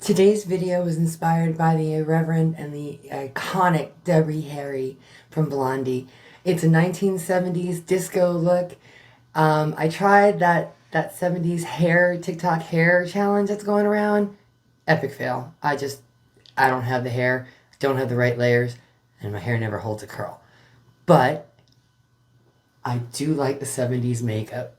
Today's video was inspired by the irreverent and the iconic Debbie Harry from Blondie. It's a 1970s disco look. I tried that 70s hair, TikTok hair challenge that's going around. Epic fail. I don't have the hair, don't have the right layers, and my hair never holds a curl. But I do like the 70s makeup.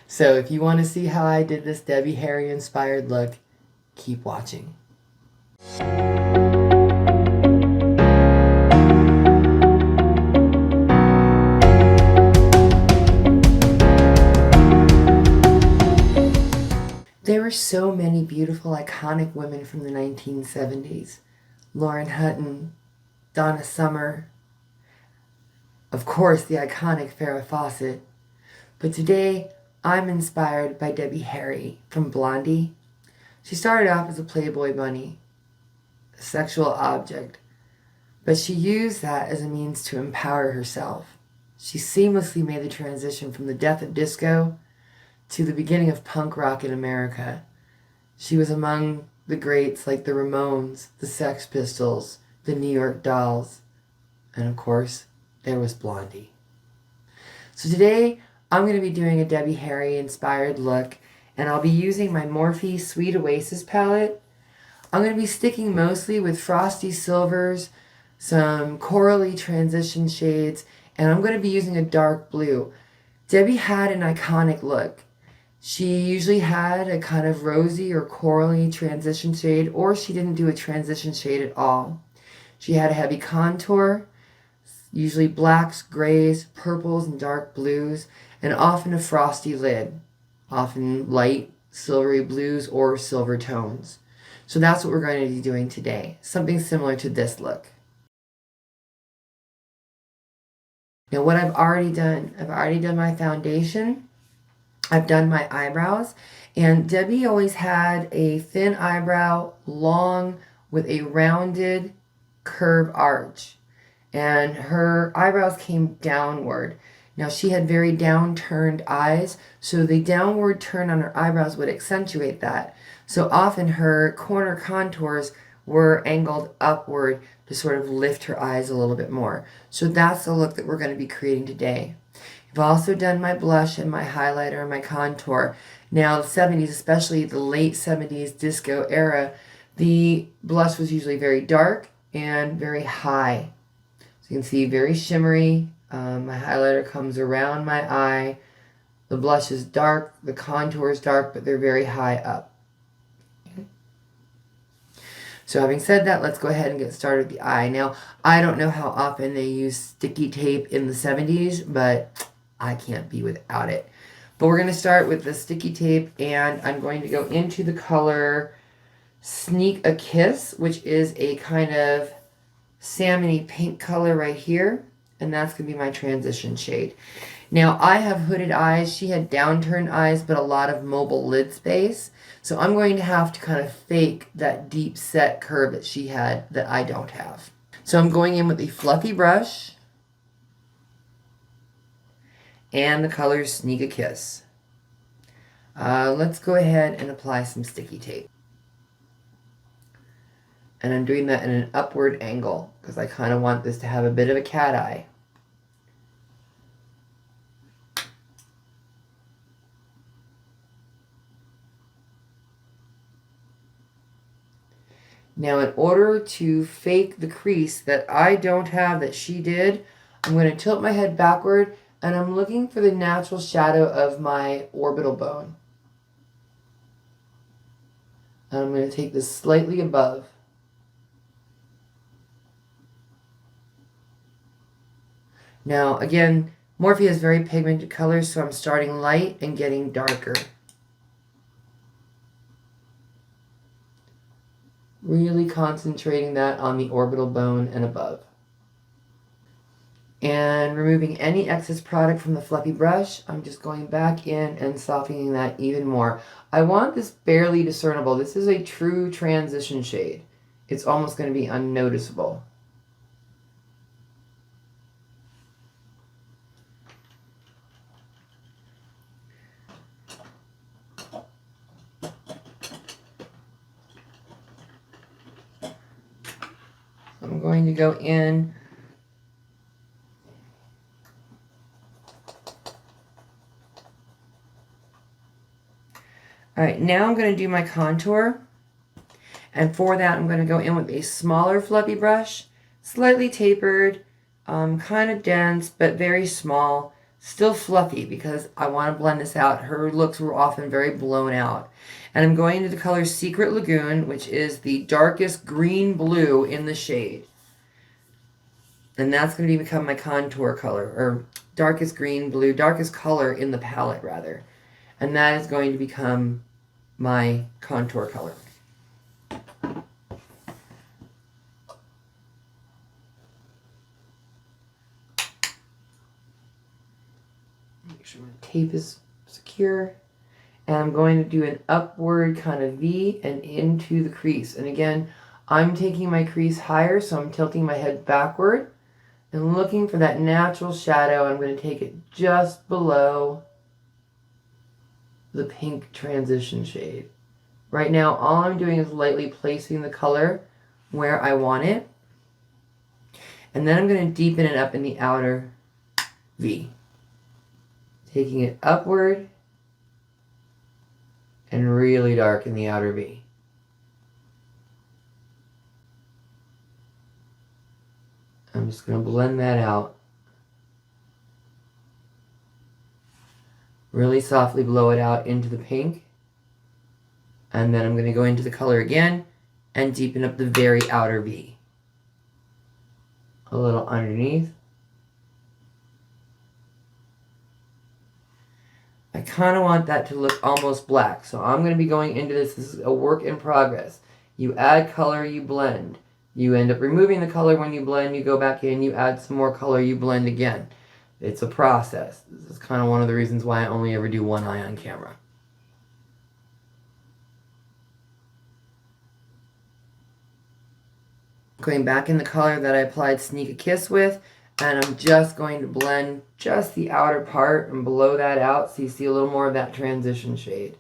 So if you want to see how I did this Debbie Harry inspired look, keep watching. There were so many beautiful, iconic women from the 1970s. Lauren Hutton, Donna Summer, of course the iconic Farrah Fawcett. But today, I'm inspired by Debbie Harry from Blondie. She started off as a Playboy bunny, a sexual object, but she used that as a means to empower herself. She seamlessly made the transition from the death of disco to the beginning of punk rock in America. She was among the greats like the Ramones, the Sex Pistols, the New York Dolls, and of course, there was Blondie. So today, I'm going to be doing a Debbie Harry inspired look, and I'll be using my Morphe Sweet Oasis palette. I'm going to be sticking mostly with frosty silvers, some corally transition shades, and I'm going to be using a dark blue. Debbie had an iconic look. She usually had a kind of rosy or corally transition shade, or she didn't do a transition shade at all. She had a heavy contour, usually blacks, grays, purples, and dark blues, and often a frosty lid, often light silvery blues or silver tones. So that's what we're going to be doing today, something similar to this look. Now what I've already done my foundation, I've done my eyebrows, and Debbie always had a thin eyebrow, long with a rounded curve arch, and her eyebrows came downward. Now she had very downturned eyes, so the downward turn on her eyebrows would accentuate that. So often her corner contours were angled upward to sort of lift her eyes a little bit more. So that's the look that we're going to be creating today. I've also done my blush and my highlighter and my contour. Now the 70s, especially the late 70s disco era, the blush was usually very dark and very high. So you can see very shimmery. My highlighter comes around my eye. The blush is dark, the contour is dark, but they're very high up. So having said that, let's go ahead and get started with the eye. Now, I don't know how often they used sticky tape in the 70s, but I can't be without it. But we're going to start with the sticky tape, and I'm going to go into the color Sneak a Kiss, which is a kind of salmony pink color right here, and that's going to be my transition shade. Now, I have hooded eyes. She had downturned eyes, but a lot of mobile lid space. So I'm going to have to kind of fake that deep set curve that she had that I don't have. So I'm going in with a fluffy brush and the color Sneak a Kiss. Let's go ahead and apply some sticky tape. And I'm doing that in an upward angle because I kind of want this to have a bit of a cat eye. Now in order to fake the crease that I don't have that she did, I'm going to tilt my head backward and I'm looking for the natural shadow of my orbital bone. And I'm going to take this slightly above. Now again, Morphe has very pigmented colors, so I'm starting light and getting darker. Really concentrating that on the orbital bone and above. And removing any excess product from the fluffy brush, I'm just going back in and softening that even more. I want this barely discernible. This is a true transition shade. It's almost going to be unnoticeable. I'm going to go in Alright, now I'm going to do my contour. And for that, I'm going to go in with a smaller fluffy brush, slightly tapered, kind of dense, but very small. Still fluffy because I want to blend this out. Her looks were often very blown out. And I'm going into the color Secret Lagoon, which is the darkest green blue in the shade. And that's going to become my contour color, or darkest green blue, darkest color in the palette, rather. And that is going to become my contour color. Make sure my tape is secure. And I'm going to do an upward kind of V and into the crease. And again, I'm taking my crease higher, so I'm tilting my head backward and looking for that natural shadow. I'm going to take it just below the pink transition shade. Right now, all I'm doing is lightly placing the color where I want it. And then I'm going to deepen it up in the outer V. Taking it upward and really dark in the outer V. I'm just going to blend that out. Really softly blow it out into the pink. And then I'm going to go into the color again and deepen up the very outer V. A little underneath. I kind of want that to look almost black. So I'm going to be going into this. This is a work in progress. You add color, you blend. You end up removing the color when you blend. You go back in, you add some more color, you blend again. It's a process. This is kind of one of the reasons why I only ever do one eye on camera. Going back in the color that I applied Sneak a Kiss with, and I'm just going to blend just the outer part and blow that out so you see a little more of that transition shade.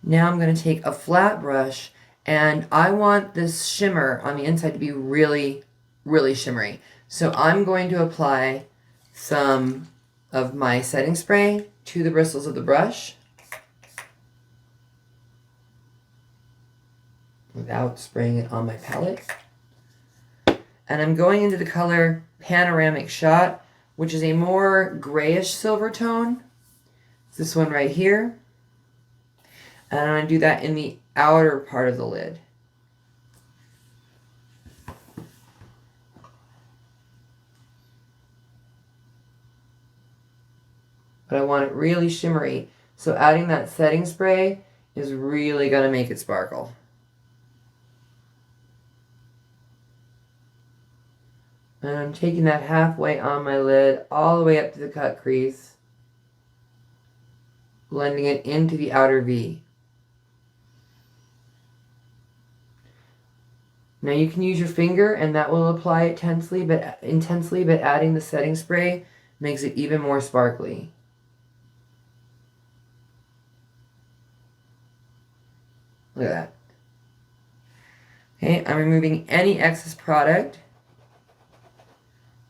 Now I'm going to take a flat brush, and I want this shimmer on the inside to be really, really shimmery. So I'm going to apply some of my setting spray to the bristles of the brush without spraying it on my palette. And I'm going into the color Panoramic Shot, which is a more grayish silver tone. It's this one right here. And I'm going to do that in the outer part of the lid. But I want it really shimmery. So adding that setting spray is really going to make it sparkle. And I'm taking that halfway on my lid all the way up to the cut crease. Blending it into the outer V. Now you can use your finger and that will apply it intensely, but adding the setting spray makes it even more sparkly. Look at that. Okay, I'm removing any excess product.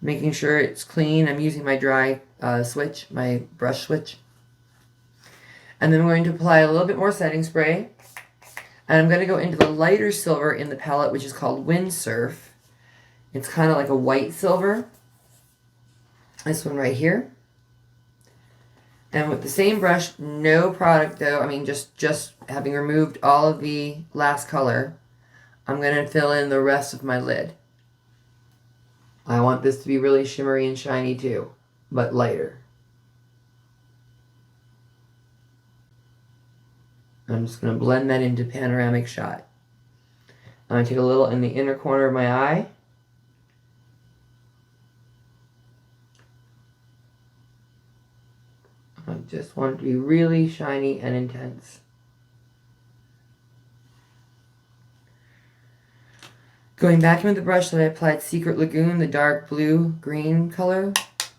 Making sure it's clean. I'm using my dry switch, my brush switch. And then I'm going to apply a little bit more setting spray. And I'm going to go into the lighter silver in the palette, which is called Windsurf. It's kind of like a white silver. This one right here. And with the same brush, no product though, I mean just having removed all of the last color, I'm going to fill in the rest of my lid. I want this to be really shimmery and shiny too, but lighter. I'm just going to blend that into Panoramic Shot. I'm going to take a little in the inner corner of my eye. I just want it to be really shiny and intense. Going back in with the brush that I applied Secret Lagoon, the dark blue-green color,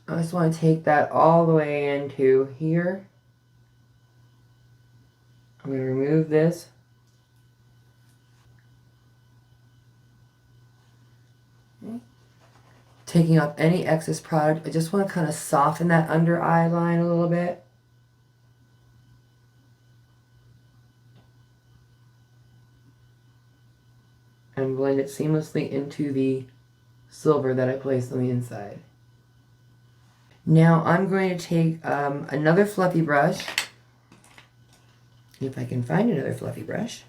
I just want to take that all the way into here. I'm going to remove this. Okay. Taking off any excess product. I just want to kind of soften that under eye line a little bit. And blend it seamlessly into the silver that I placed on the inside. Now I'm going to take another fluffy brush, if I can find another fluffy brush,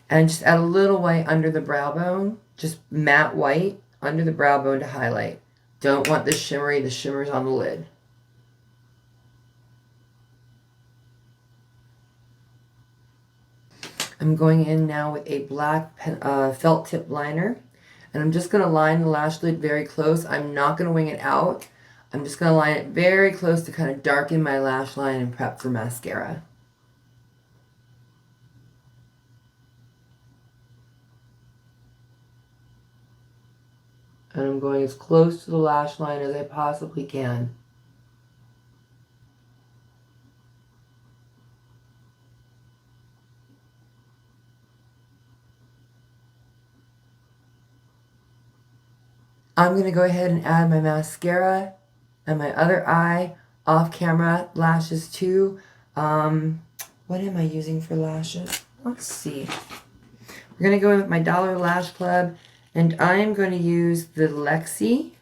and just add a little white under the brow bone, just matte white under the brow bone to highlight. Don't want the shimmer's on the lid. I'm going in now with a black felt tip liner, and I'm just going to line the lash lid very close. I'm not going to wing it out. I'm just going to line it very close to kind of darken my lash line and prep for mascara. And I'm going as close to the lash line as I possibly can. I'm going to go ahead and add my mascara and my other eye off camera lashes too. What am I using for lashes? Let's see. We're going to go in with my Dollar Lash Club, and I am going to use the Lexi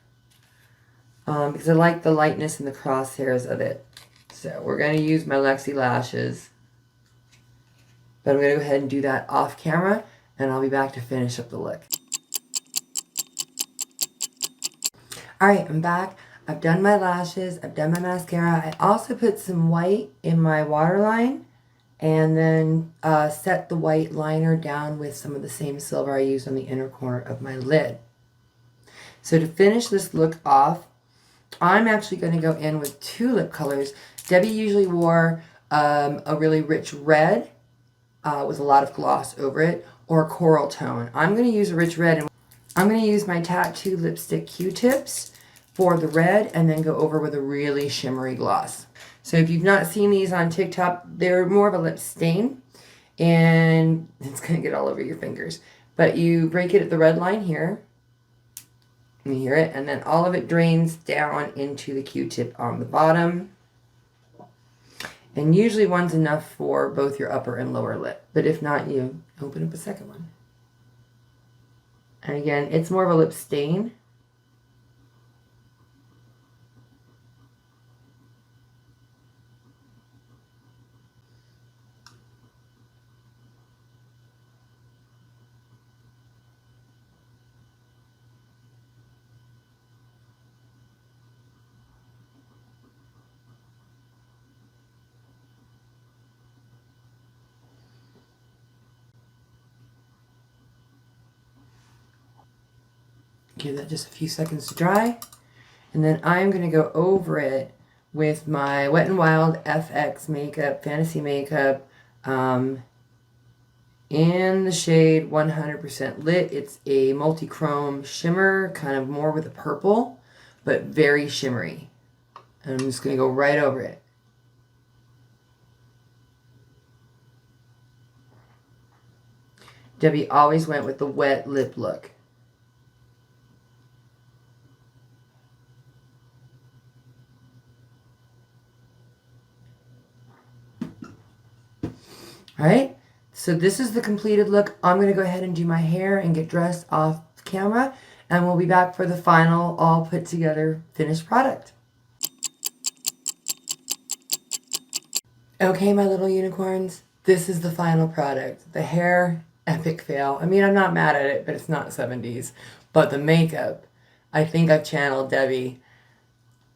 because I like the lightness and the crosshairs of it. So we're going to use my Lexi lashes. But I'm going to go ahead and do that off camera, and I'll be back to finish up the look. Alright, I'm back. I've done my lashes. I've done my mascara. I also put some white in my waterline, and then set the white liner down with some of the same silver I used on the inner corner of my lid. So to finish this look off, I'm actually going to go in with two lip colors. Debbie usually wore a really rich red with a lot of gloss over it, or a coral tone. I'm going to use a rich red, and I'm going to use my Tattoo Lipstick Q-tips for the red, and then go over with a really shimmery gloss. So if you've not seen these on TikTok, they're more of a lip stain, and it's going to get all over your fingers. But you break it at the red line here, you hear it, and then all of it drains down into the Q-tip on the bottom. And usually one's enough for both your upper and lower lip. But if not, you open up a second one. And again, it's more of a lip stain. Give that just a few seconds to dry. And then I'm going to go over it with my Wet n Wild FX makeup, Fantasy Makeup, in the shade 100% Lit. It's a multi-chrome shimmer, kind of more with a purple, but very shimmery. And I'm just going to go right over it. Debbie always went with the wet lip look. Alright, so this is the completed look. I'm going to go ahead and do my hair and get dressed off camera, and we'll be back for the final, all put together, finished product. Okay, my little unicorns, this is the final product. The hair, epic fail. I mean, I'm not mad at it, but it's not 70s. But the makeup, I think I've channeled Debbie.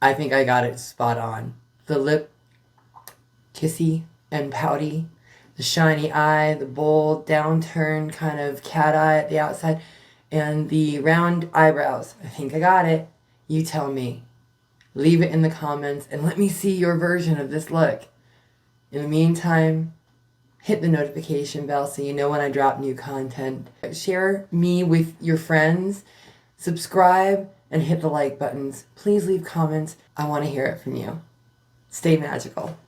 I think I got it spot on. The lip, kissy and pouty. The shiny eye, the bold, downturned kind of cat eye at the outside, and the round eyebrows. I think I got it. You tell me. Leave it in the comments and let me see your version of this look. In the meantime, hit the notification bell so you know when I drop new content. Share me with your friends. Subscribe and hit the like buttons. Please leave comments. I want to hear it from you. Stay magical.